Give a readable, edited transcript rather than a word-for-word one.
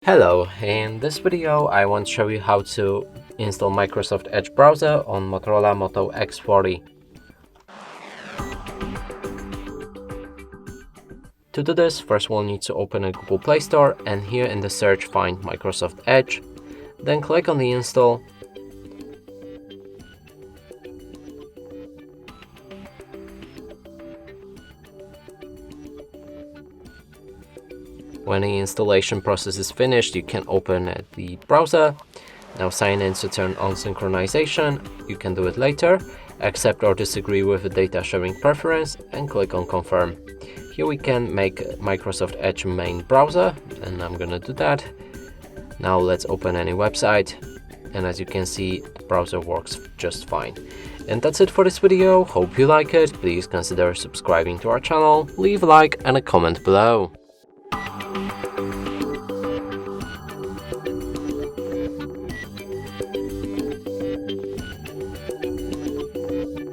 Hello, in this video I want to show you how to install Microsoft Edge browser on Motorola Moto X40. To do this, first we'll need to open a Google Play Store and here in the search find Microsoft Edge, then click on the install. When the installation process is finished, you can open the browser. Now sign in to turn on synchronization. You can do it later. Accept or disagree with the data sharing preference and click on confirm. Here we can make Microsoft Edge main browser and I'm gonna do that. Now let's open any website and as you can see, the browser works just fine. And that's it for this video. Hope you like it. Please consider subscribing to our channel, leave a like and a comment below.